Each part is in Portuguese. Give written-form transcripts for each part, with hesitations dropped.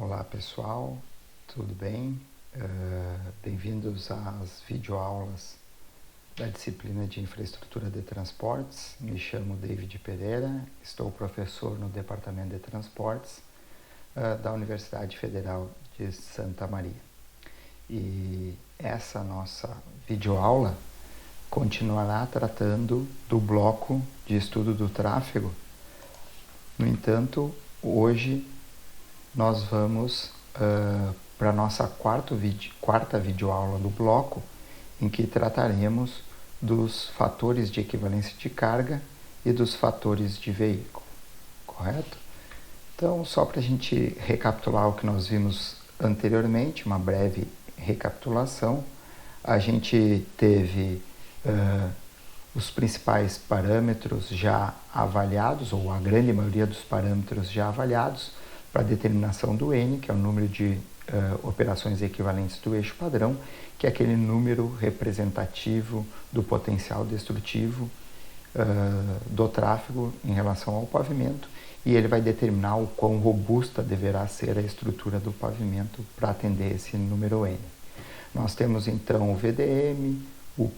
Olá pessoal, tudo bem? Bem-vindos às videoaulas da disciplina de Infraestrutura de Transportes. Me chamo David Pereira, estou professor no Departamento de Transportes da Universidade Federal de Santa Maria. E essa nossa videoaula continuará tratando do bloco de estudo do tráfego. No entanto, hoje nós vamos para a nossa quarta videoaula do bloco, em que trataremos dos fatores de equivalência de carga e dos fatores de veículo, correto? Então, só para a gente recapitular o que nós vimos anteriormente, uma breve recapitulação, a gente teve os principais parâmetros já avaliados, ou a grande maioria dos parâmetros já avaliados, para a determinação do N, que é o número de operações equivalentes do eixo padrão, que é aquele número representativo do potencial destrutivo do tráfego em relação ao pavimento, e ele vai determinar o quão robusta deverá ser a estrutura do pavimento para atender esse número N. Nós temos então o VDM, o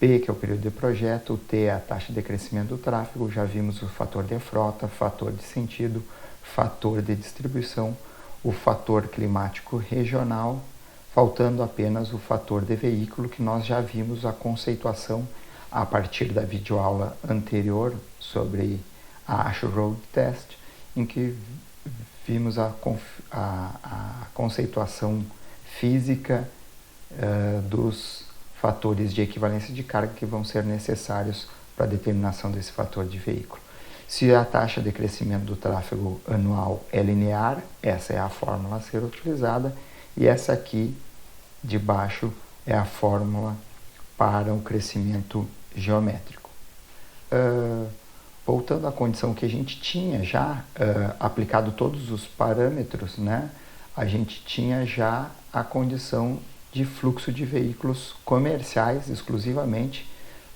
P, que é o período de projeto, o T é a taxa de crescimento do tráfego, já vimos o fator de frota, fator de sentido, fator de distribuição, o fator climático regional, faltando apenas o fator de veículo, que nós já vimos a conceituação a partir da videoaula anterior sobre a ASHO Road Test, em que vimos a conceituação física dos fatores de equivalência de carga que vão ser necessários para a determinação desse fator de veículo. Se a taxa de crescimento do tráfego anual é linear, essa é a fórmula a ser utilizada, e essa aqui de baixo é a fórmula para o crescimento geométrico. Voltando à condição que a gente tinha já aplicado todos os parâmetros, né, a gente tinha já a condição de fluxo de veículos comerciais exclusivamente,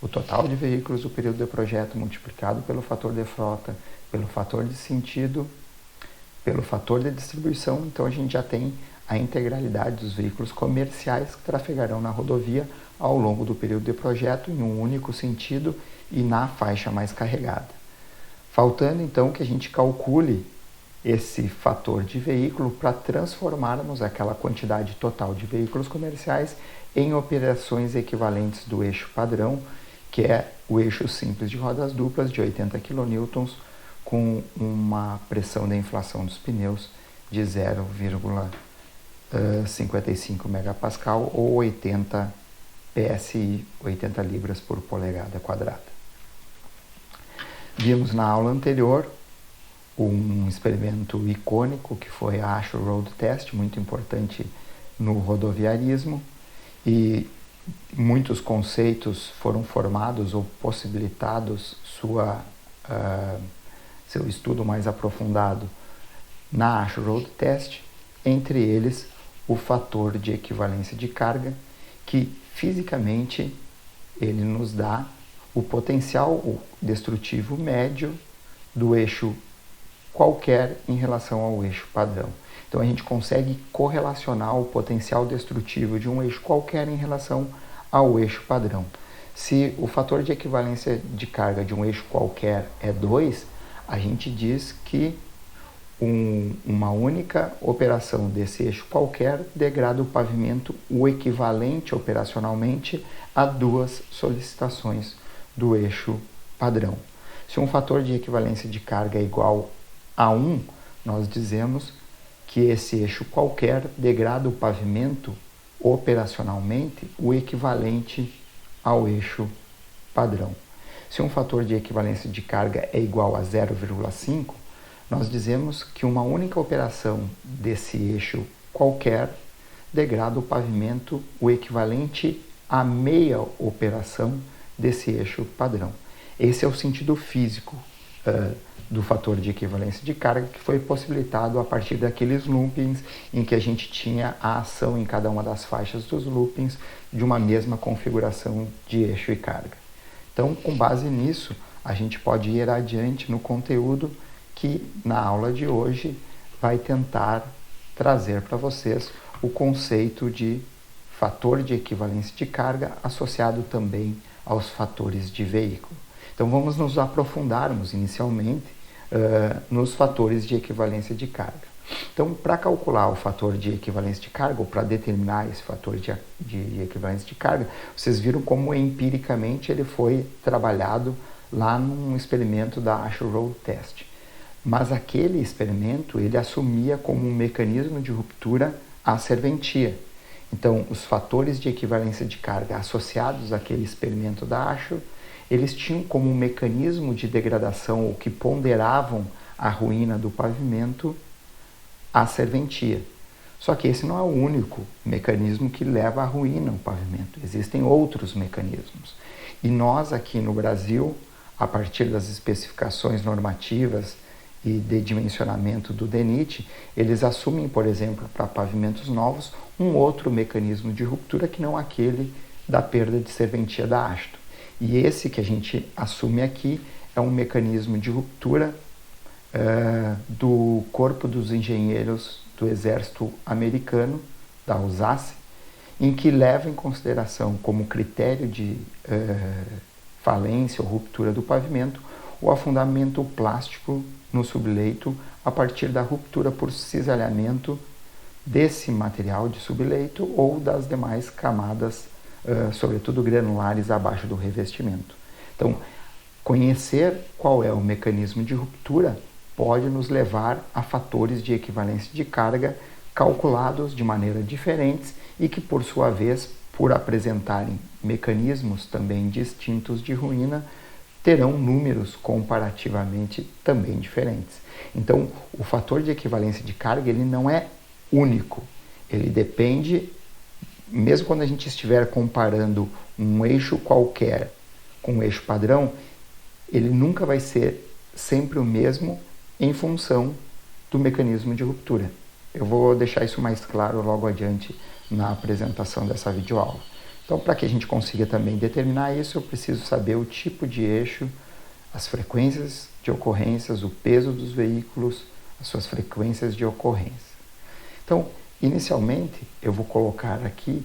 o total de veículos do período de projeto multiplicado pelo fator de frota, pelo fator de sentido, pelo fator de distribuição. Então a gente já tem a integralidade dos veículos comerciais que trafegarão na rodovia ao longo do período de projeto em um único sentido e na faixa mais carregada. Faltando então que a gente calcule esse fator de veículo para transformarmos aquela quantidade total de veículos comerciais em operações equivalentes do eixo padrão, que é o eixo simples de rodas duplas de 80 kN com uma pressão de inflação dos pneus de 0,55 MPa ou 80 PSI, 80 libras por polegada quadrada. Vimos na aula anterior um experimento icônico que foi a ASHO Road Test, muito importante no rodoviarismo, e muitos conceitos foram formados ou possibilitados seu estudo mais aprofundado na ASHO Road Test, entre eles o fator de equivalência de carga, que fisicamente ele nos dá o potencial destrutivo médio do eixo qualquer em relação ao eixo padrão. Então a gente consegue correlacionar o potencial destrutivo de um eixo qualquer em relação ao eixo padrão. Se o fator de equivalência de carga de um eixo qualquer é 2, a gente diz que uma única operação desse eixo qualquer degrada o pavimento o equivalente operacionalmente a 2 solicitações do eixo padrão. Se um fator de equivalência de carga é igual a 1, nós dizemos que esse eixo qualquer degrada o pavimento operacionalmente o equivalente ao eixo padrão. Se um fator de equivalência de carga é igual a 0,5, nós dizemos que uma única operação desse eixo qualquer degrada o pavimento o equivalente a meia operação desse eixo padrão. Esse é o sentido físico do fator de equivalência de carga, que foi possibilitado a partir daqueles loopings em que a gente tinha a ação em cada uma das faixas dos loopings de uma mesma configuração de eixo e carga. Então, com base nisso, a gente pode ir adiante no conteúdo que, na aula de hoje, vai tentar trazer para vocês o conceito de fator de equivalência de carga associado também aos fatores de veículo. Então vamos nos aprofundarmos inicialmente nos fatores de equivalência de carga. Então, para calcular o fator de equivalência de carga, ou para determinar esse fator de equivalência de carga, vocês viram como empiricamente ele foi trabalhado lá num experimento da ASHE Road Test. Mas aquele experimento, ele assumia como um mecanismo de ruptura a serventia. Então, os fatores de equivalência de carga associados àquele experimento da ASHE, eles tinham como um mecanismo de degradação, ou que ponderavam a ruína do pavimento, a serventia. Só que esse não é o único mecanismo que leva à ruína o pavimento. Existem outros mecanismos. E nós aqui no Brasil, a partir das especificações normativas e de dimensionamento do DENIT, eles assumem, por exemplo, para pavimentos novos, um outro mecanismo de ruptura que não aquele da perda de serventia da ASHTO. E esse que a gente assume aqui é um mecanismo de ruptura do Corpo dos Engenheiros do Exército Americano, da USACE, em que leva em consideração como critério de falência ou ruptura do pavimento o afundamento plástico no subleito a partir da ruptura por cisalhamento desse material de subleito ou das demais camadas, sobretudo granulares, abaixo do revestimento. Então, conhecer qual é o mecanismo de ruptura pode nos levar a fatores de equivalência de carga calculados de maneira diferentes e que, por sua vez, por apresentarem mecanismos também distintos de ruína, terão números comparativamente também diferentes. Então, o fator de equivalência de carga ele não é único, ele depende, mesmo quando a gente estiver comparando um eixo qualquer com um eixo padrão, ele nunca vai ser sempre o mesmo em função do mecanismo de ruptura. Eu vou deixar isso mais claro logo adiante na apresentação dessa videoaula. Então, para que a gente consiga também determinar isso, eu preciso saber o tipo de eixo, as frequências de ocorrências, o peso dos veículos, as suas frequências de ocorrência. Então, inicialmente, eu vou colocar aqui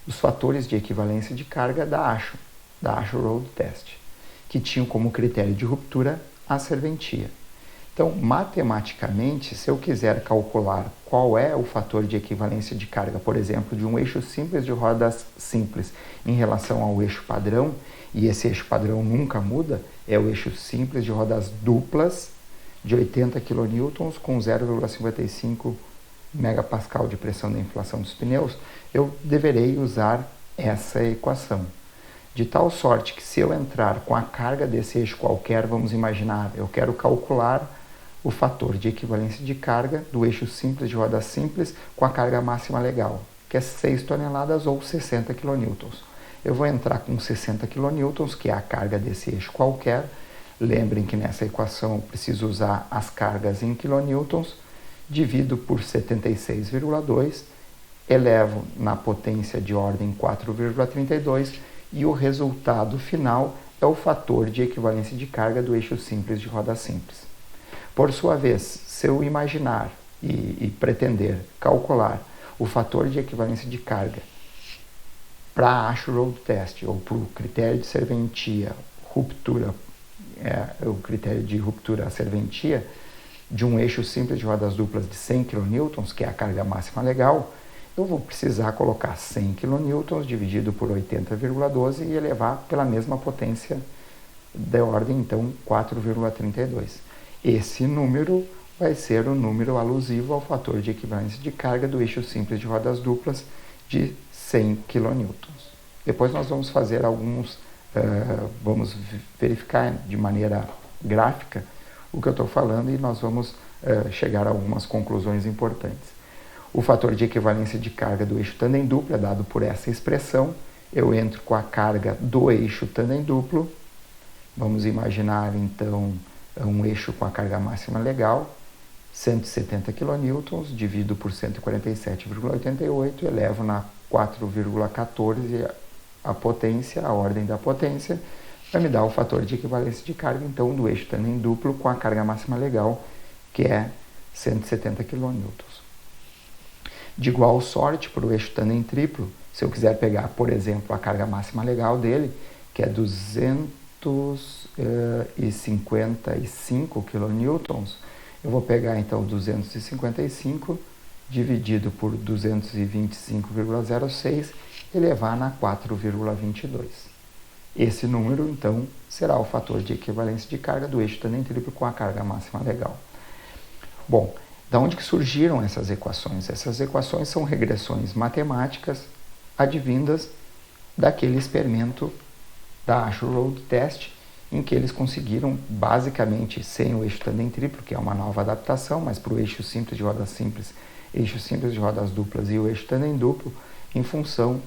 os fatores de equivalência de carga da ASHE Road Test, que tinham como critério de ruptura a serventia. Então, matematicamente, se eu quiser calcular qual é o fator de equivalência de carga, por exemplo, de um eixo simples de rodas simples em relação ao eixo padrão, e esse eixo padrão nunca muda, é o eixo simples de rodas duplas de 80 kN com 0,55 megapascal de pressão da inflação dos pneus, eu deverei usar essa equação. De tal sorte que se eu entrar com a carga desse eixo qualquer, vamos imaginar, eu quero calcular o fator de equivalência de carga do eixo simples de roda simples com a carga máxima legal, que é 6 toneladas ou 60 kN. Eu vou entrar com 60 kN, que é a carga desse eixo qualquer. Lembrem que nessa equação eu preciso usar as cargas em kilonewtons, divido por 76,2, elevo na potência de ordem 4,32 e o resultado final é o fator de equivalência de carga do eixo simples de roda simples. Por sua vez, se eu imaginar e pretender calcular o fator de equivalência de carga para a ASHE Road Test ou para o critério de serventia, ruptura, o critério de ruptura serventia de um eixo simples de rodas duplas de 100 kN, que é a carga máxima legal, eu vou precisar colocar 100 kN dividido por 80,12 e elevar pela mesma potência da ordem, então, 4,32. Esse número vai ser o número alusivo ao fator de equivalência de carga do eixo simples de rodas duplas de 100 kN. Depois nós vamos fazer vamos verificar de maneira gráfica o que eu estou falando e nós vamos chegar a algumas conclusões importantes. O fator de equivalência de carga do eixo tandem duplo é dado por essa expressão. Eu entro com a carga do eixo tandem duplo. Vamos imaginar, então, um eixo com a carga máxima legal, 170 kN, divido por 147,88, elevo na 4,14 a potência, a ordem da potência, vai me dar o fator de equivalência de carga, então, do eixo tandem duplo com a carga máxima legal, que é 170 kN. De igual sorte, para o eixo tandem triplo, se eu quiser pegar, por exemplo, a carga máxima legal dele, que é 255 kN, eu vou pegar então 255 dividido por 225,06 e levar na 4,22. Esse número, então, será o fator de equivalência de carga do eixo tandem triplo com a carga máxima legal. Bom, da onde que surgiram essas equações? Essas equações são regressões matemáticas advindas daquele experimento da Ashore Road Test, em que eles conseguiram, basicamente, sem o eixo tandem triplo, que é uma nova adaptação, mas para o eixo simples de rodas simples, eixo simples de rodas duplas e o eixo tandem duplo, em função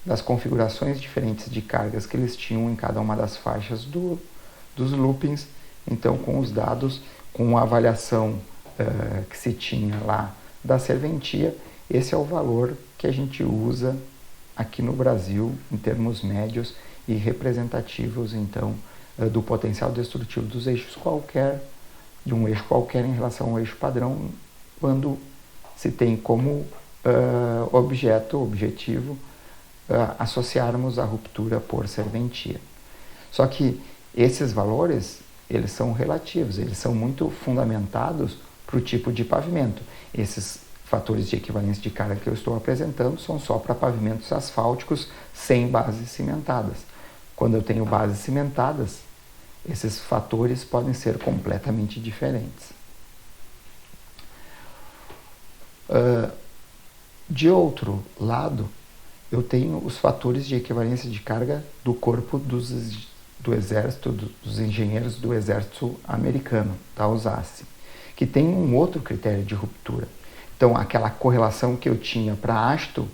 das configurações diferentes de cargas que eles tinham em cada uma das faixas dos loopings. Então, com os dados, com a avaliação que se tinha lá da serventia, esse é o valor que a gente usa aqui no Brasil, em termos médios e representativos, então, do potencial destrutivo dos eixos qualquer, de um eixo qualquer em relação ao eixo padrão, quando se tem como objetivo, associarmos a ruptura por serventia. Só que esses valores, eles são relativos, eles são muito fundamentados para o tipo de pavimento. Esses fatores de equivalência de carga que eu estou apresentando são só para pavimentos asfálticos sem bases cimentadas. Quando eu tenho bases cimentadas, esses fatores podem ser completamente diferentes. De outro lado, eu tenho os fatores de equivalência de carga do corpo do exército, dos engenheiros do exército americano, da USAC, que tem um outro critério de ruptura. Então, aquela correlação que eu tinha para ASTO,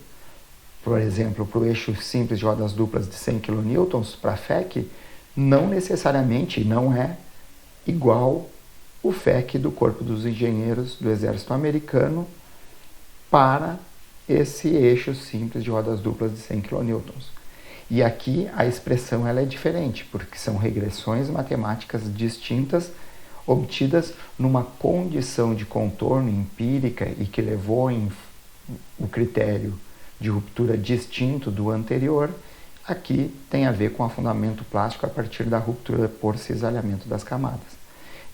por exemplo, para o eixo simples de rodas duplas de 100 kN, para a FEC, não necessariamente não é igual o FEC do corpo dos engenheiros do exército americano para esse eixo simples de rodas duplas de 100 kN. E aqui a expressão ela é diferente, porque são regressões matemáticas distintas, obtidas numa condição de contorno empírica e que levou o critério de ruptura distinto do anterior. Aqui tem a ver com afundamento plástico a partir da ruptura por cisalhamento das camadas.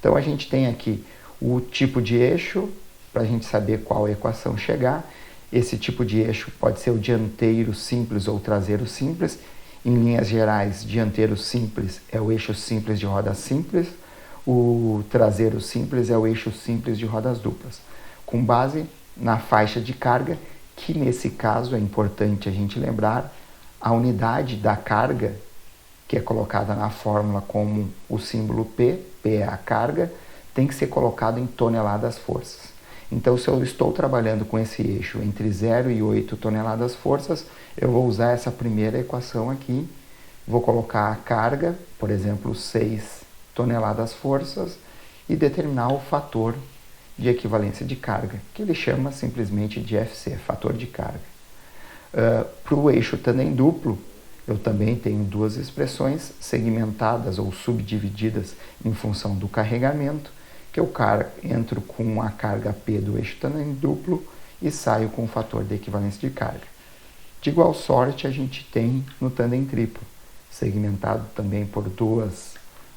Então a gente tem aqui o tipo de eixo, para a gente saber qual equação chegar. Esse tipo de eixo pode ser o dianteiro simples ou traseiro simples. Em linhas gerais, dianteiro simples é o eixo simples de rodas simples, o traseiro simples é o eixo simples de rodas duplas, com base na faixa de carga, que nesse caso é importante a gente lembrar, a unidade da carga, que é colocada na fórmula como o símbolo P é a carga, tem que ser colocado em toneladas forças. Então, se eu estou trabalhando com esse eixo entre 0 e 8 toneladas forças, eu vou usar essa primeira equação aqui, vou colocar a carga, por exemplo, 6 toneladas forças, e determinar o fator de equivalência de carga, que ele chama simplesmente de FC, fator de carga. Para o eixo tandem duplo, eu também tenho duas expressões segmentadas ou subdivididas em função do carregamento, que eu entro com a carga P do eixo tandem duplo e saio com o fator de equivalência de carga. De igual sorte, a gente tem no tandem triplo, segmentado também por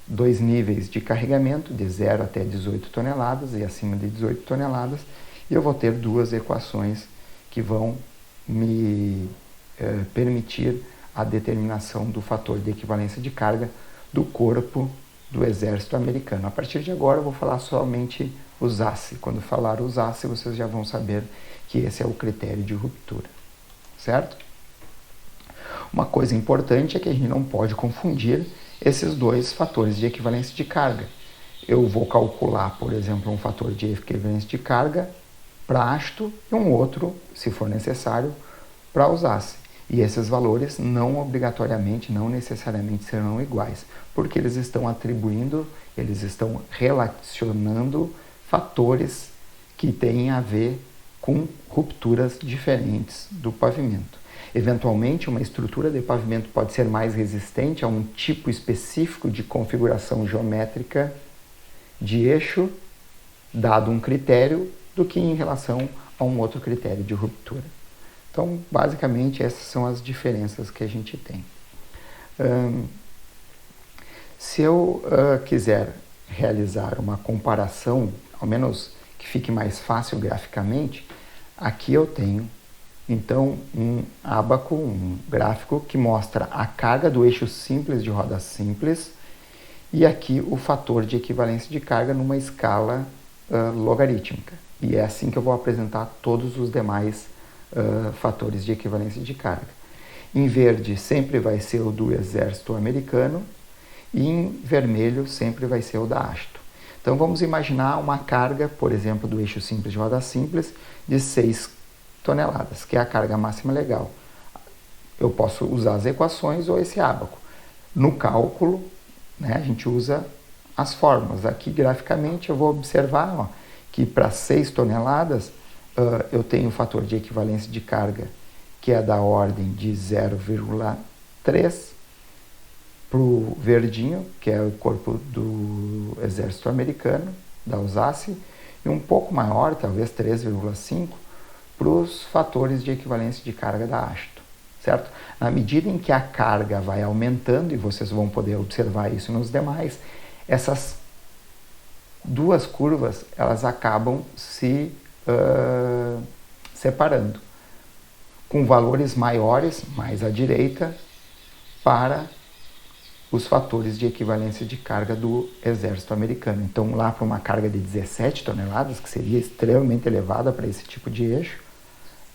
dois níveis de carregamento, de 0 até 18 toneladas e acima de 18 toneladas, e eu vou ter duas equações que vão me permitir a determinação do fator de equivalência de carga do corpo do exército americano. A partir de agora eu vou falar somente os ACE. Quando falar os ACE, vocês já vão saber que esse é o critério de ruptura, certo? Uma coisa importante é que a gente não pode confundir esses dois fatores de equivalência de carga. Eu vou calcular, por exemplo, um fator de equivalência de carga para ASTO e um outro, se for necessário, para os ACE. E esses valores não obrigatoriamente, não necessariamente serão iguais, porque eles estão atribuindo, eles estão relacionando fatores que têm a ver com rupturas diferentes do pavimento. Eventualmente, uma estrutura de pavimento pode ser mais resistente a um tipo específico de configuração geométrica de eixo, dado um critério do que em relação a um outro critério de ruptura. Então, basicamente, essas são as diferenças que a gente tem. Se eu quiser realizar uma comparação, ao menos que fique mais fácil graficamente, aqui eu tenho, então, um ábaco, um gráfico que mostra a carga do eixo simples de roda simples e aqui o fator de equivalência de carga numa escala logarítmica. E é assim que eu vou apresentar todos os demais fatores de equivalência de carga. Em verde sempre vai ser o do exército americano e em vermelho sempre vai ser o da AASHTO. Então vamos imaginar uma carga, por exemplo, do eixo simples de roda simples de 6 toneladas, que é a carga máxima legal. Eu posso usar as equações ou esse ábaco. No cálculo, né, a gente usa as fórmulas. Aqui graficamente eu vou observar que para 6 toneladas eu tenho o fator de equivalência de carga que é da ordem de 0,3 para o verdinho, que é o corpo do exército americano, da USACE, e um pouco maior, talvez 3,5, para os fatores de equivalência de carga da AASHTO, certo? Na medida em que a carga vai aumentando, e vocês vão poder observar isso nos demais, essas duas curvas, elas acabam se separando, com valores maiores, mais à direita, para os fatores de equivalência de carga do exército americano. Então, lá para uma carga de 17 toneladas, que seria extremamente elevada para esse tipo de eixo,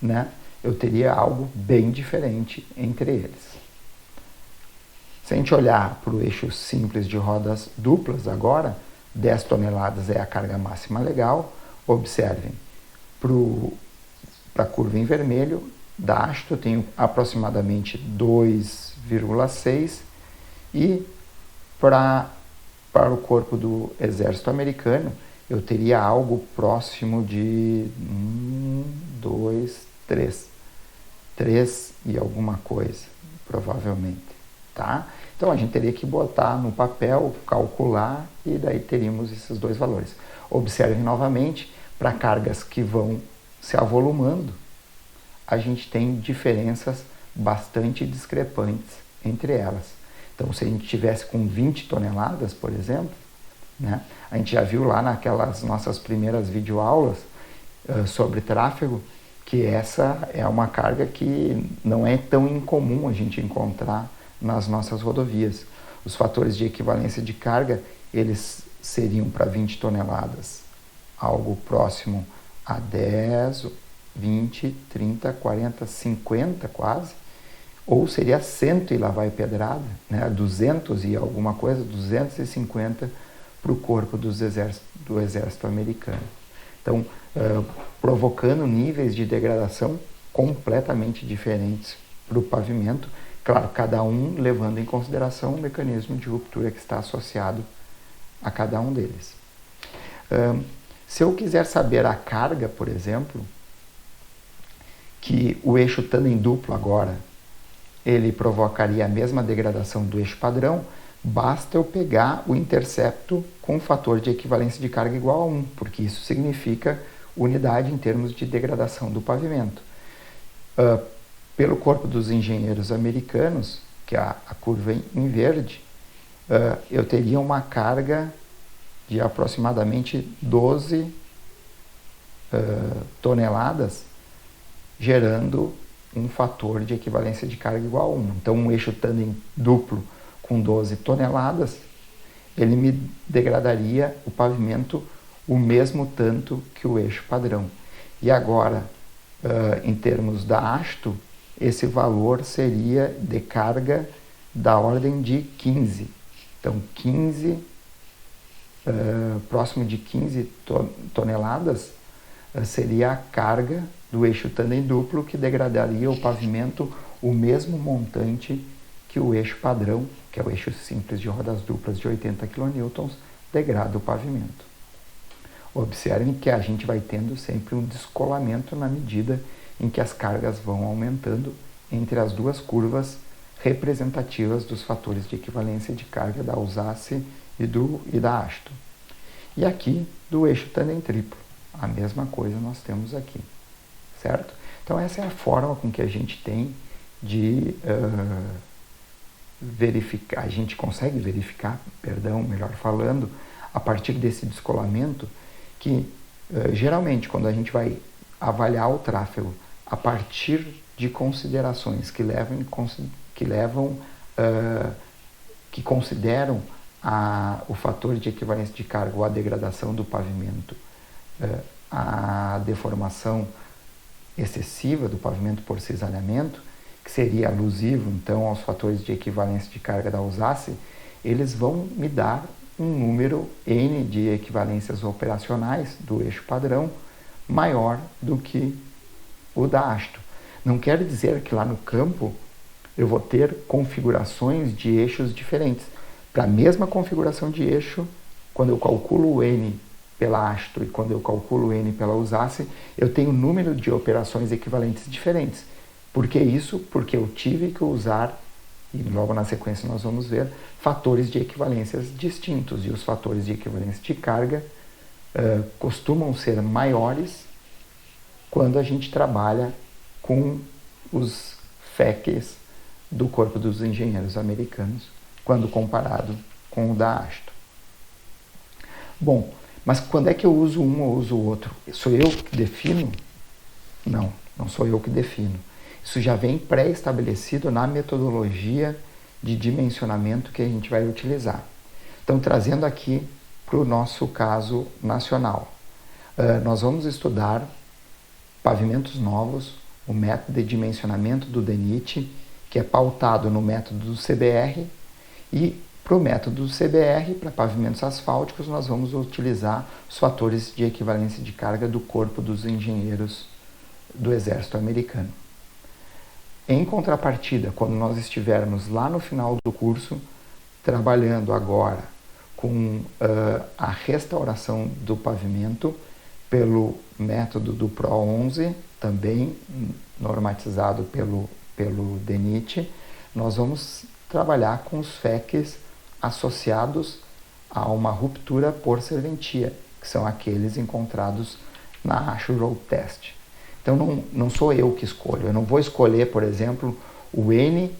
né, eu teria algo bem diferente entre eles. Se a gente olhar para o eixo simples de rodas duplas agora, 10 toneladas é a carga máxima legal. Observem, para a curva em vermelho, da AASHTO eu tenho aproximadamente 2,6 e para o corpo do exército americano eu teria algo próximo de 2, 3 e alguma coisa, provavelmente, tá? Então a gente teria que botar no papel, calcular e daí teríamos esses dois valores. Observem novamente, para cargas que vão se avolumando, a gente tem diferenças bastante discrepantes entre elas. Então, se a gente tivesse com 20 toneladas, por exemplo, né, a gente já viu lá naquelas nossas primeiras videoaulas sobre tráfego, que essa é uma carga que não é tão incomum a gente encontrar nas nossas rodovias. Os fatores de equivalência de carga, eles seriam para 20 toneladas algo próximo a 10, 20, 30, 40, 50 quase, ou seria 100 e lá vai pedrada, né? 200 e alguma coisa, 250 para o corpo do exército americano. Então, provocando níveis de degradação completamente diferentes para o pavimento, claro, cada um levando em consideração o mecanismo de ruptura que está associado a cada um deles. Se eu quiser saber a carga, por exemplo, que o eixo tandem duplo agora, ele provocaria a mesma degradação do eixo padrão, basta eu pegar o intercepto com o fator de equivalência de carga igual a 1, porque isso significa unidade em termos de degradação do pavimento. Pelo corpo dos engenheiros americanos, que é a curva em verde, eu teria uma carga de aproximadamente 12 toneladas, gerando um fator de equivalência de carga igual a 1. Então, um eixo tandem duplo com 12 toneladas, ele me degradaria o pavimento o mesmo tanto que o eixo padrão. E agora, em termos da AASHTO, esse valor seria de carga da ordem de 15. Então, 15, próximo de 15 toneladas, seria a carga do eixo tandem duplo, que degradaria o pavimento o mesmo montante que o eixo padrão, que é o eixo simples de rodas duplas de 80 kN, degrada o pavimento. Observem que a gente vai tendo sempre um descolamento na medida em que as cargas vão aumentando entre as duas curvas representativas dos fatores de equivalência de carga da USACE e da AASHTO. E aqui do eixo tandem triplo. A mesma coisa nós temos aqui, certo? Então essa é a forma com que a gente tem de verificar, a gente consegue verificar, melhor falando, a partir desse descolamento, que geralmente quando a gente vai avaliar o tráfego a partir de considerações que consideram o fator de equivalência de carga ou a degradação do pavimento, a deformação excessiva do pavimento por cisalhamento, que seria alusivo então aos fatores de equivalência de carga da usace, eles vão me dar um número N de equivalências operacionais do eixo padrão maior do que o da hasto. Não quer dizer que lá no campo eu vou ter configurações de eixos diferentes. Para a mesma configuração de eixo, quando eu calculo o N pela hasto e quando eu calculo o N pela usace, eu tenho um número de operações equivalentes diferentes. Por que isso? Porque eu tive que usar, e logo na sequência nós vamos ver, fatores de equivalências distintos. E os fatores de equivalência de carga costumam ser maiores quando a gente trabalha com os FECs do Corpo dos Engenheiros Americanos, quando comparado com o da hasto. Bom, mas quando é que eu uso um ou uso o outro? Sou eu que defino? Não, não sou eu que defino. Isso já vem pré-estabelecido na metodologia de dimensionamento que a gente vai utilizar. Então, trazendo aqui para o nosso caso nacional, nós vamos estudar pavimentos novos, o método de dimensionamento do DENIT, que é pautado no método do CBR, e para o método do CBR, para pavimentos asfálticos, nós vamos utilizar os fatores de equivalência de carga do Corpo dos Engenheiros do Exército Americano. Em contrapartida, quando nós estivermos lá no final do curso, trabalhando agora com a restauração do pavimento pelo método do PRO 11, também normatizado pelo DENIT, nós vamos trabalhar com os FECs associados a uma ruptura por serventia, que são aqueles encontrados na ASHO Road Test. Então não sou eu que escolho, eu não vou escolher, por exemplo, o N,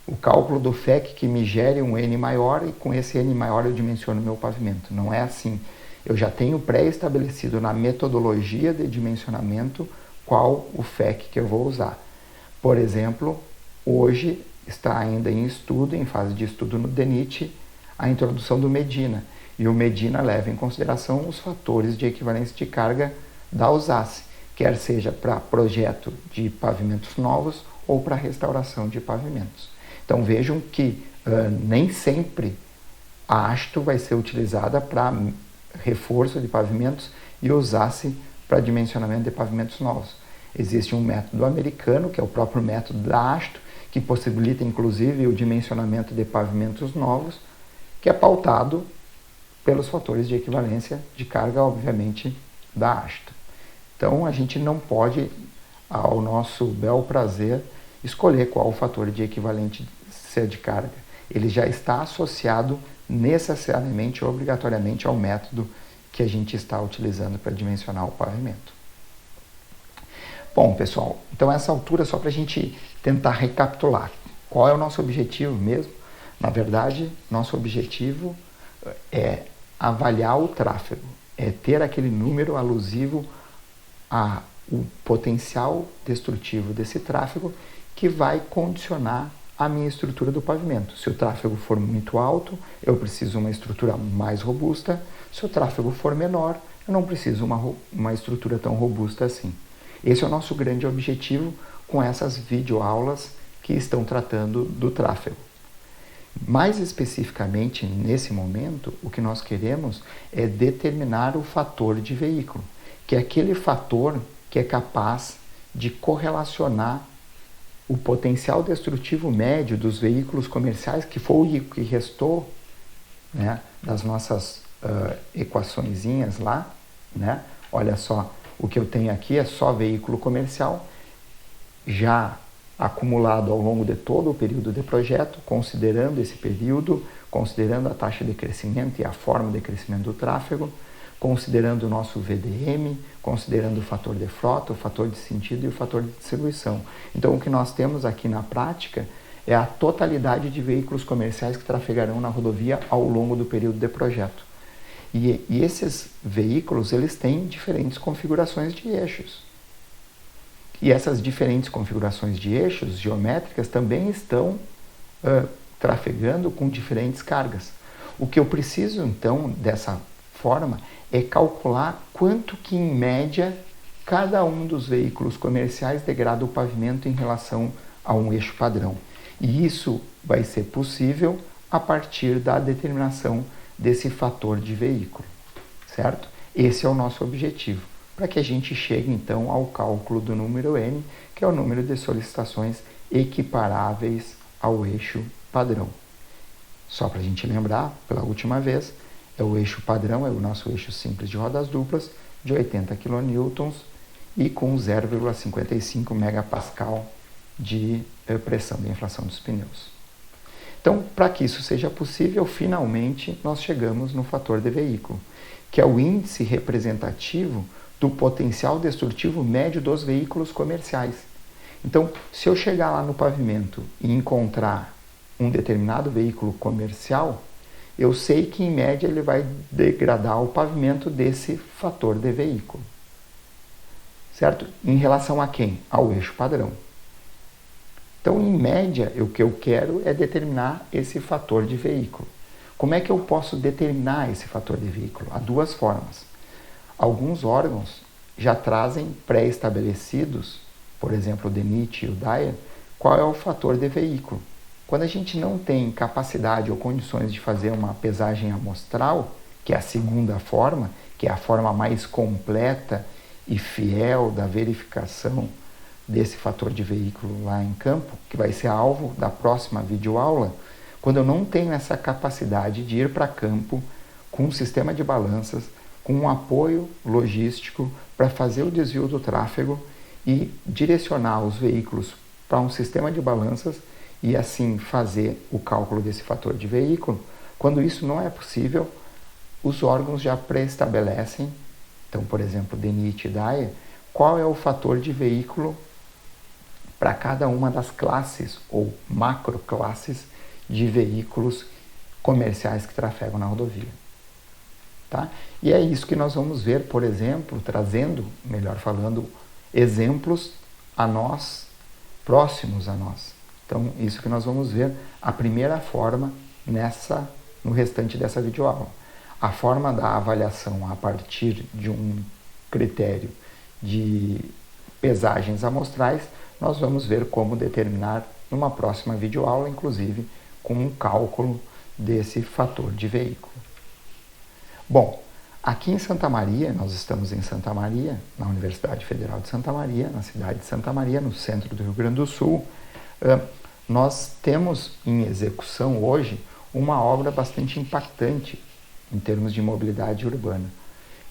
o cálculo do FEC que me gere um N maior e com esse N maior eu dimensiono meu pavimento. Não é assim. Eu já tenho pré-estabelecido na metodologia de dimensionamento qual o FEC que eu vou usar. Por exemplo, hoje está ainda em estudo, em fase de estudo no DENIT, a introdução do Medina. E o Medina leva em consideração os fatores de equivalência de carga da usace, quer seja para projeto de pavimentos novos ou para restauração de pavimentos. Então vejam que nem sempre a hasto vai ser utilizada para reforço de pavimentos e usasse para dimensionamento de pavimentos novos. Existe um método americano, que é o próprio método da hasto, que possibilita inclusive o dimensionamento de pavimentos novos, que é pautado pelos fatores de equivalência de carga, obviamente, da hasto. Então a gente não pode, ao nosso bel prazer, escolher qual o fator de equivalência de carga. Ele já está associado necessariamente, obrigatoriamente, ao método que a gente está utilizando para dimensionar o pavimento. Bom, pessoal, então essa altura só para a gente tentar recapitular. Qual é o nosso objetivo mesmo? Na verdade, nosso objetivo é avaliar o tráfego, é ter aquele número alusivo ao potencial destrutivo desse tráfego que vai condicionar a minha estrutura do pavimento. Se o tráfego for muito alto, eu preciso de uma estrutura mais robusta. Se o tráfego for menor, eu não preciso uma estrutura tão robusta assim. Esse é o nosso grande objetivo com essas videoaulas que estão tratando do tráfego. Mais especificamente, nesse momento, o que nós queremos é determinar o fator de veículo, que é aquele fator que é capaz de correlacionar o potencial destrutivo médio dos veículos comerciais, que foi o que restou, né, das nossas equaçõezinhas lá, né? Olha só, o que eu tenho aqui é só veículo comercial, já acumulado ao longo de todo o período de projeto, considerando esse período, considerando a taxa de crescimento e a forma de crescimento do tráfego, considerando o nosso VDM, considerando o fator de frota, o fator de sentido e o fator de distribuição. Então, o que nós temos aqui na prática é a totalidade de veículos comerciais que trafegarão na rodovia ao longo do período de projeto. E esses veículos, eles têm diferentes configurações de eixos. E essas diferentes configurações de eixos geométricas também estão trafegando com diferentes cargas. O que eu preciso, então, dessa forma, é calcular quanto que, em média, cada um dos veículos comerciais degrada o pavimento em relação a um eixo padrão. E isso vai ser possível a partir da determinação desse fator de veículo, certo? Esse é o nosso objetivo, para que a gente chegue, então, ao cálculo do número N, que é o número de solicitações equiparáveis ao eixo padrão. Só para a gente lembrar, pela última vez, é o eixo padrão, é o nosso eixo simples de rodas duplas, de 80 kN e com 0,55 megapascal de pressão de inflação dos pneus. Então, para que isso seja possível, finalmente nós chegamos no fator de veículo, que é o índice representativo do potencial destrutivo médio dos veículos comerciais. Então, se eu chegar lá no pavimento e encontrar um determinado veículo comercial, eu sei que, em média, ele vai degradar o pavimento desse fator de veículo. Certo? Em relação a quem? Ao eixo padrão. Então, em média, o que eu quero é determinar esse fator de veículo. Como é que eu posso determinar esse fator de veículo? Há duas formas. Alguns órgãos já trazem pré-estabelecidos, por exemplo, o DENIT e o DAIA, qual é o fator de veículo. Quando a gente não tem capacidade ou condições de fazer uma pesagem amostral, que é a segunda forma, que é a forma mais completa e fiel da verificação desse fator de veículo lá em campo, que vai ser alvo da próxima videoaula, quando eu não tenho essa capacidade de ir para campo com um sistema de balanças, com um apoio logístico para fazer o desvio do tráfego e direcionar os veículos para um sistema de balanças e assim fazer o cálculo desse fator de veículo, quando isso não é possível, os órgãos já pré-estabelecem, então, por exemplo, DENIT e DAIA, qual é o fator de veículo para cada uma das classes ou macroclasses de veículos comerciais que trafegam na rodovia. Tá? E é isso que nós vamos ver, por exemplo, trazendo, melhor falando, exemplos a nós, próximos a nós. Então, isso que nós vamos ver, a primeira forma no restante dessa videoaula. A forma da avaliação a partir de um critério de pesagens amostrais, nós vamos ver como determinar numa próxima videoaula, inclusive com um cálculo desse fator de veículo. Bom, aqui em Santa Maria, nós estamos em Santa Maria, na Universidade Federal de Santa Maria, na cidade de Santa Maria, no centro do Rio Grande do Sul. Nós temos em execução hoje uma obra bastante impactante em termos de mobilidade urbana,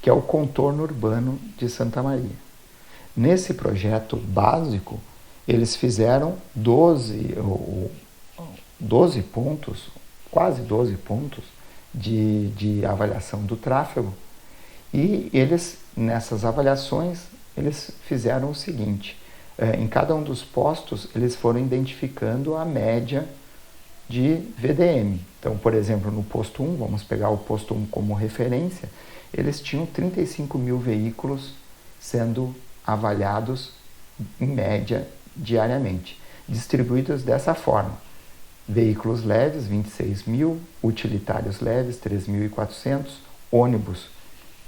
que é o contorno urbano de Santa Maria. Nesse projeto básico, eles fizeram 12 pontos, quase 12 pontos de avaliação do tráfego, e eles, nessas avaliações, eles fizeram o seguinte: em cada um dos postos, eles foram identificando a média de VDM. Então, por exemplo, no posto 1, vamos pegar o posto 1 como referência, eles tinham 35 mil veículos sendo avaliados, em média, diariamente, distribuídos dessa forma: veículos leves, 26 mil, utilitários leves, 3.400, ônibus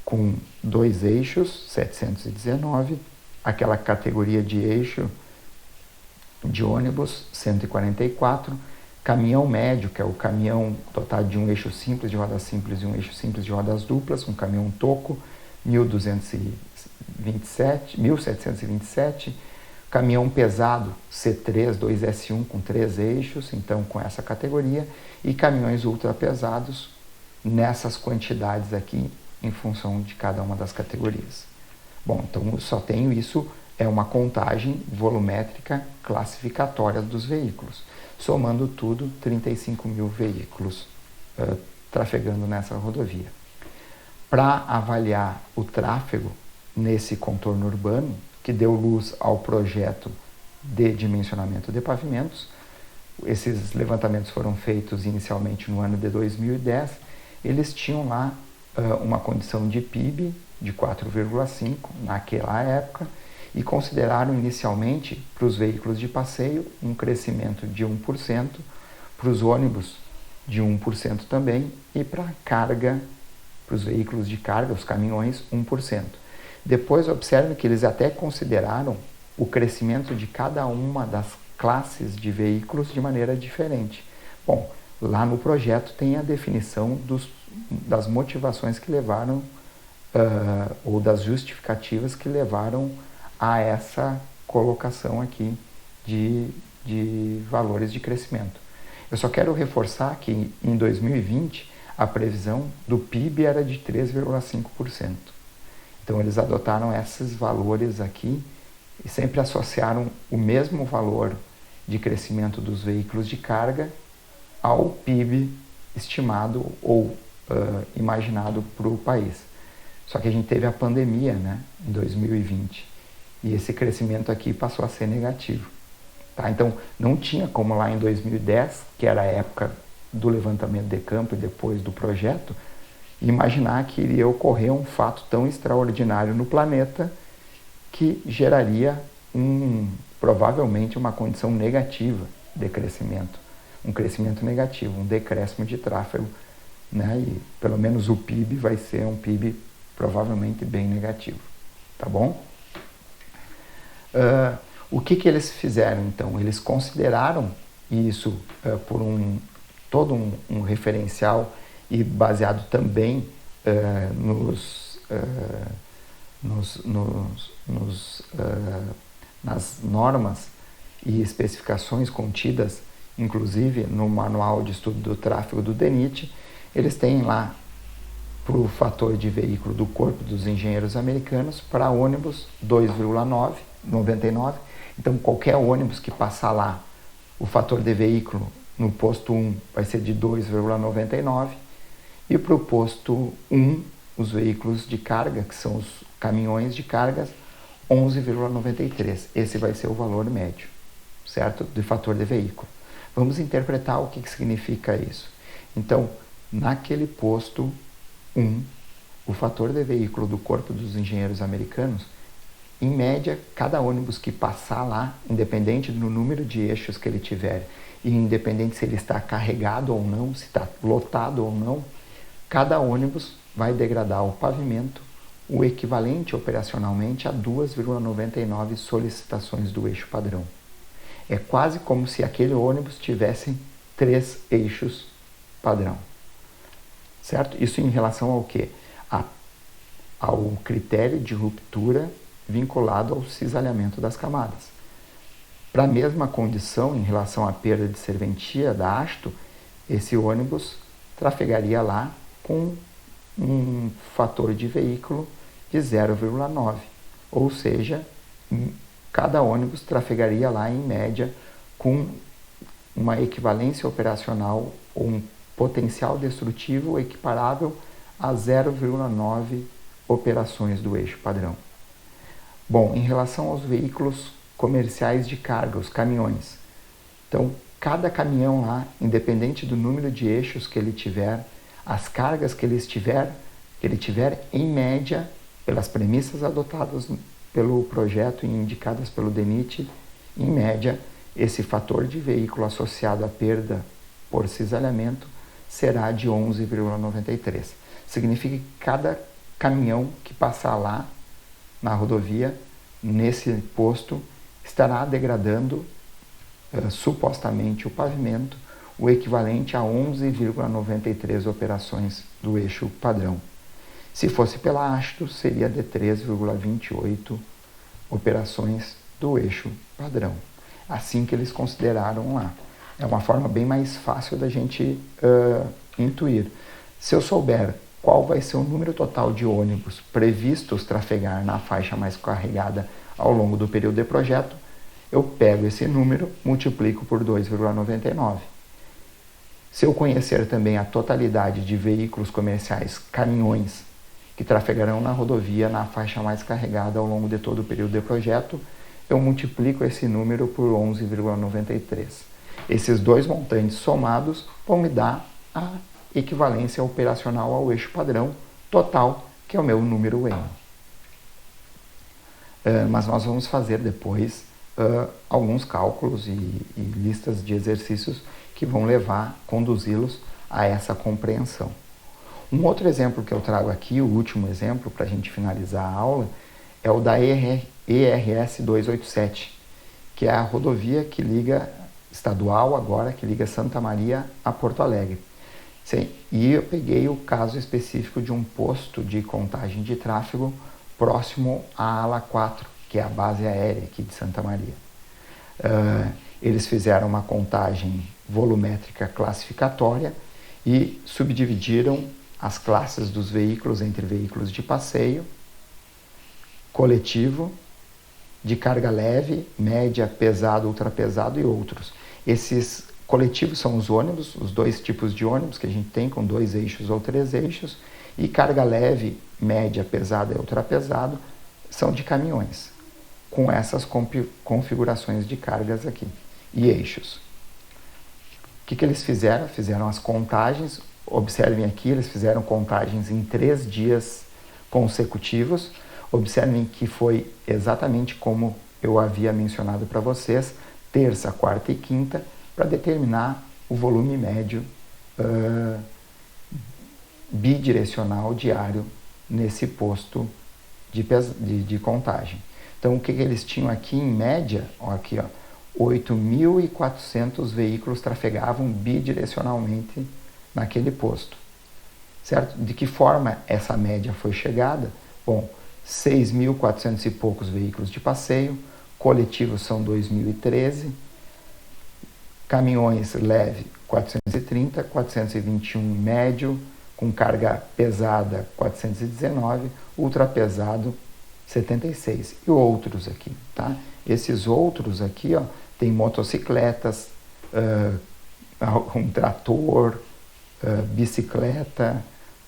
com 2 eixos, 719, aquela categoria de eixo de ônibus, 144, caminhão médio, que é o caminhão dotado de um eixo simples de rodas simples e um eixo simples de rodas duplas, um caminhão toco, 1.727, caminhão pesado C3 2S1 com 3 eixos, então com essa categoria, e caminhões ultrapesados nessas quantidades aqui em função de cada uma das categorias. Bom, então eu só tenho isso, é uma contagem volumétrica classificatória dos veículos. Somando tudo, 35 mil veículos trafegando nessa rodovia. para avaliar o tráfego nesse contorno urbano, que deu luz ao projeto de dimensionamento de pavimentos. Esses levantamentos foram feitos inicialmente no ano de 2010. Eles tinham lá uma condição de PIB de 4,5 naquela época e consideraram inicialmente para os veículos de passeio um crescimento de 1%, para os ônibus de 1% também e para carga, para os veículos de carga, os caminhões, 1%. Depois observe que eles até consideraram o crescimento de cada uma das classes de veículos de maneira diferente. Bom, lá no projeto tem a definição das motivações que levaram, ou das justificativas que levaram a essa colocação aqui de valores de crescimento. Eu só quero reforçar que em 2020 a previsão do PIB era de 3,5%. Então eles adotaram esses valores aqui e sempre associaram o mesmo valor de crescimento dos veículos de carga ao PIB estimado ou imaginado para o país. Só que a gente teve a pandemia, né, em 2020, e esse crescimento aqui passou a ser negativo. Tá? Então, não tinha como lá em 2010, que era a época do levantamento de campo e depois do projeto, imaginar que iria ocorrer um fato tão extraordinário no planeta que geraria provavelmente uma condição negativa de crescimento, um crescimento negativo, um decréscimo de tráfego, né? E pelo menos o PIB vai ser um PIB provavelmente bem negativo, tá bom? O que eles fizeram então? Eles consideraram isso por todo um referencial e baseado também nas normas e especificações contidas, inclusive no Manual de Estudo do Tráfego do DENIT. Eles têm lá para o fator de veículo do Corpo dos Engenheiros Americanos para ônibus 2,99. Então, qualquer ônibus que passar lá, o fator de veículo no posto 1 vai ser de 2,99. E para o posto 1, os veículos de carga, que são os caminhões de cargas, 11,93. Esse vai ser o valor médio, certo? Do fator de veículo. Vamos interpretar o que significa isso. Então, naquele posto 1, o fator de veículo do Corpo dos Engenheiros Americanos, em média, cada ônibus que passar lá, independente do número de eixos que ele tiver, e independente se ele está carregado ou não, se está lotado ou não, cada ônibus vai degradar o pavimento o equivalente operacionalmente a 2,99 solicitações do eixo padrão. É quase como se aquele ônibus tivesse 3 eixos padrão. Certo? Isso em relação ao quê? Ao critério de ruptura vinculado ao cisalhamento das camadas. Para a mesma condição, em relação à perda de serventia da hasto, esse ônibus trafegaria lá com um fator de veículo de 0,9, ou seja, cada ônibus trafegaria lá em média com uma equivalência operacional ou um potencial destrutivo equiparável a 0,9 operações do eixo padrão. Bom, em relação aos veículos comerciais de carga, os caminhões, então cada caminhão lá, independente do número de eixos que ele tiver, as cargas que ele tiver, em média, pelas premissas adotadas pelo projeto e indicadas pelo DENIT, em média, esse fator de veículo associado à perda por cisalhamento será de 11,93. Significa que cada caminhão que passar lá na rodovia, nesse posto, estará degradando supostamente o pavimento, o equivalente a 11,93 operações do eixo padrão. Se fosse pela hasto, seria de 3,28 operações do eixo padrão. Assim que eles consideraram lá. É uma forma bem mais fácil da gente intuir. Se eu souber qual vai ser o número total de ônibus previstos trafegar na faixa mais carregada ao longo do período de projeto, eu pego esse número, multiplico por 2,99. Se eu conhecer também a totalidade de veículos comerciais, caminhões, que trafegarão na rodovia na faixa mais carregada ao longo de todo o período de projeto, eu multiplico esse número por 11,93. Esses dois montantes somados vão me dar a equivalência operacional ao eixo padrão total, que é o meu número N. Mas nós vamos fazer depois alguns cálculos e listas de exercícios que vão conduzi-los a essa compreensão. Um outro exemplo que eu trago aqui, o último exemplo para a gente finalizar a aula, é o da ERS 287, que é a rodovia que liga, estadual agora, que liga Santa Maria a Porto Alegre. Sim, e eu peguei o caso específico de um posto de contagem de tráfego próximo à ala 4, que é a base aérea aqui de Santa Maria. Eles fizeram uma contagem volumétrica classificatória e subdividiram as classes dos veículos entre veículos de passeio, coletivo, de carga leve, média, pesado, ultrapesado e outros. Esses coletivos são os ônibus, os dois tipos de ônibus que a gente tem, com 2 eixos ou 3 eixos, e carga leve, média, pesada e ultrapesado são de caminhões, com essas configurações de cargas aqui, e eixos. O que eles fizeram? Fizeram as contagens, observem aqui, eles fizeram contagens em 3 dias consecutivos, observem que foi exatamente como eu havia mencionado para vocês, terça, quarta e quinta, para determinar o volume médio bidirecional diário nesse posto de contagem. Então, o que eles tinham aqui em média? Ó, aqui, ó, 8.400 veículos trafegavam bidirecionalmente naquele posto. Certo? De que forma essa média foi chegada? Bom, 6.400 e poucos veículos de passeio, coletivos são 2.013, caminhões leve 430, 421 médio, com carga pesada 419, ultrapesado 76. E outros aqui, tá? Esses outros aqui, ó, tem motocicletas, um trator, bicicleta,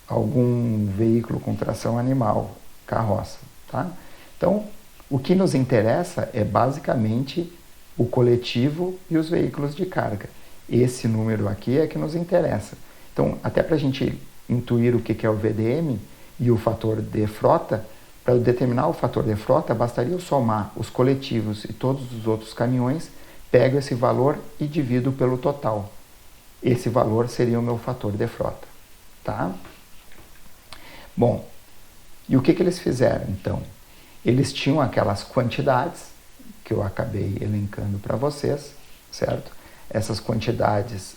algum veículo com tração animal, carroça, tá? Então, o que nos interessa é basicamente o coletivo e os veículos de carga. Esse número aqui é que nos interessa. Então, até para a gente intuir o que é o VDM e o fator de frota, para eu determinar o fator de frota, bastaria eu somar os coletivos e todos os outros caminhões, pego esse valor e divido pelo total. Esse valor seria o meu fator de frota, tá? Bom, e o que eles fizeram, então? Eles tinham aquelas quantidades que eu acabei elencando para vocês, certo? Essas quantidades,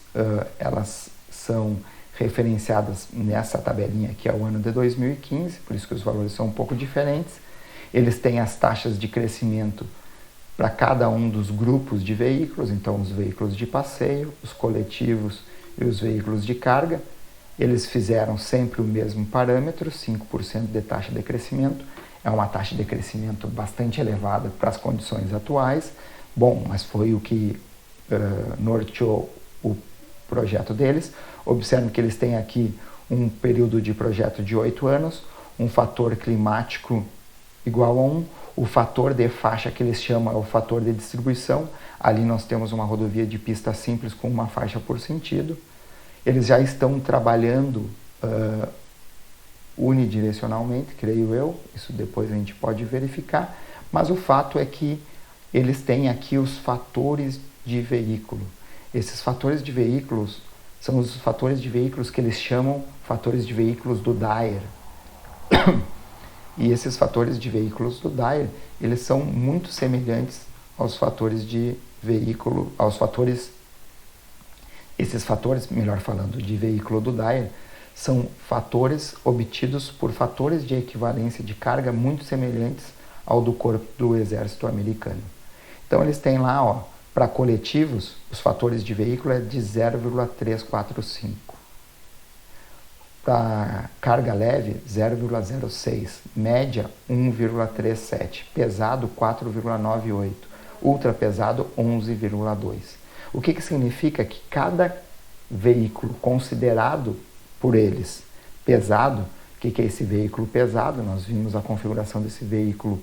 elas são referenciadas nessa tabelinha aqui ao ano de 2015, por isso que os valores são um pouco diferentes. Eles têm as taxas de crescimento para cada um dos grupos de veículos, então os veículos de passeio, os coletivos e os veículos de carga. Eles fizeram sempre o mesmo parâmetro, 5% de taxa de crescimento. É uma taxa de crescimento bastante elevada para as condições atuais. Bom, mas foi o que norteou o projeto deles. Observe que eles têm aqui um período de projeto de 8 anos, um fator climático igual a 1, o fator de faixa que eles chamam é o fator de distribuição. Ali nós temos uma rodovia de pista simples com uma faixa por sentido. Eles já estão trabalhando unidirecionalmente, creio eu, isso depois a gente pode verificar, mas o fato é que eles têm aqui os fatores de veículo. Esses fatores de veículos são os fatores de veículos que eles chamam fatores de veículos do Dyer. E esses fatores de veículos do Dyer, eles são muito semelhantes aos fatores de veículo, esses fatores, melhor falando, de veículo do Dyer, são fatores obtidos por fatores de equivalência de carga muito semelhantes ao do corpo do exército americano. Então eles têm lá, ó, para coletivos, os fatores de veículo é de 0,345. Para carga leve, 0,06. Média, 1,37. Pesado, 4,98. Ultra pesado, 11,2. O que significa que cada veículo considerado por eles pesado que é esse veículo pesado. Nós vimos a configuração desse veículo,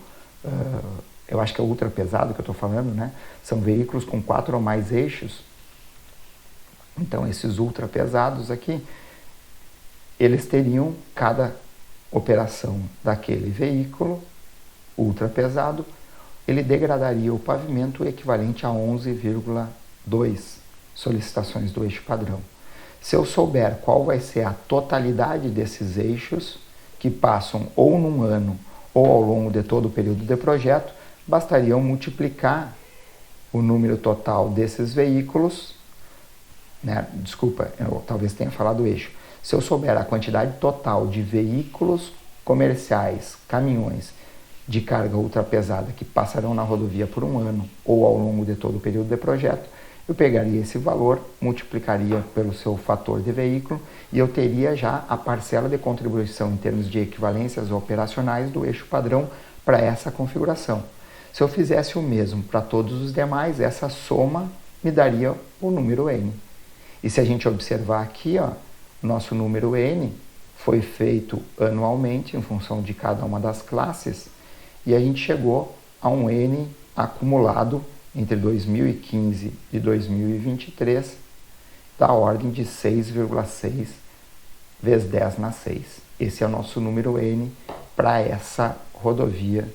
eu acho que é ultra pesado que eu estou falando, né? São veículos com 4 ou mais eixos. Então, esses ultra pesados aqui, eles teriam cada operação daquele veículo ultra pesado, ele degradaria o pavimento equivalente a 11,2 solicitações do eixo padrão. Se eu souber qual vai ser a totalidade desses eixos, que passam ou num ano ou ao longo de todo o período de projeto, bastaria eu multiplicar o número total desses veículos, né? Desculpa, eu talvez tenha falado eixo. Se eu souber a quantidade total de veículos comerciais, caminhões de carga ultrapesada que passarão na rodovia por um ano ou ao longo de todo o período de projeto, eu pegaria esse valor, multiplicaria pelo seu fator de veículo e eu teria já a parcela de contribuição em termos de equivalências operacionais do eixo padrão para essa configuração. Se eu fizesse o mesmo para todos os demais, essa soma me daria o número N. E se a gente observar aqui, ó, nosso número N foi feito anualmente em função de cada uma das classes e a gente chegou a um N acumulado entre 2015 e 2023 da ordem de 6,6 vezes 10 na 6. Esse é o nosso número N para essa rodovia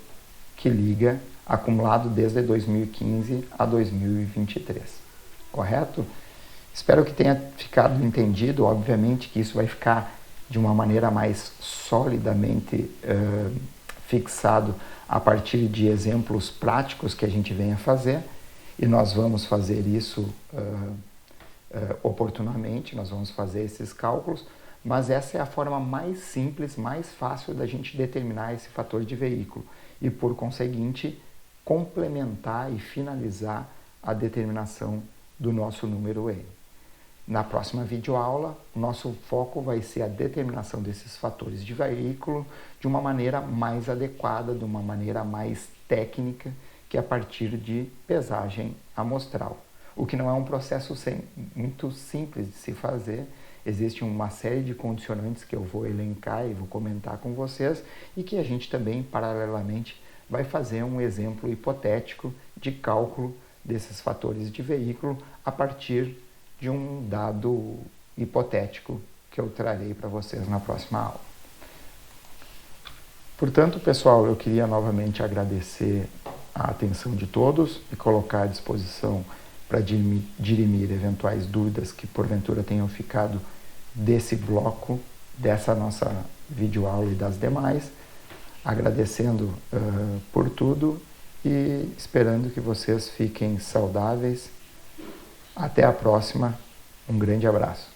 que liga acumulado desde 2015 a 2023. Correto? Espero que tenha ficado entendido. Obviamente que isso vai ficar de uma maneira mais solidamente fixado a partir de exemplos práticos que a gente venha fazer, e nós vamos fazer isso oportunamente, nós vamos fazer esses cálculos, mas essa é a forma mais simples, mais fácil da gente determinar esse fator de veículo e, por conseguinte, complementar e finalizar a determinação do nosso número N. Na próxima videoaula, nosso foco vai ser a determinação desses fatores de veículo de uma maneira mais adequada, de uma maneira mais técnica, que é a partir de pesagem amostral. O que não é um processo muito simples de se fazer. Existe uma série de condicionantes que eu vou elencar e vou comentar com vocês e que a gente também, paralelamente, vai fazer um exemplo hipotético de cálculo desses fatores de veículo a partir de um dado hipotético que eu trarei para vocês na próxima aula. Portanto, pessoal, eu queria novamente agradecer a atenção de todos e colocar à disposição para dirimir eventuais dúvidas que porventura tenham ficado desse bloco, dessa nossa videoaula e das demais, agradecendo por tudo e esperando que vocês fiquem saudáveis. Até a próxima, um grande abraço.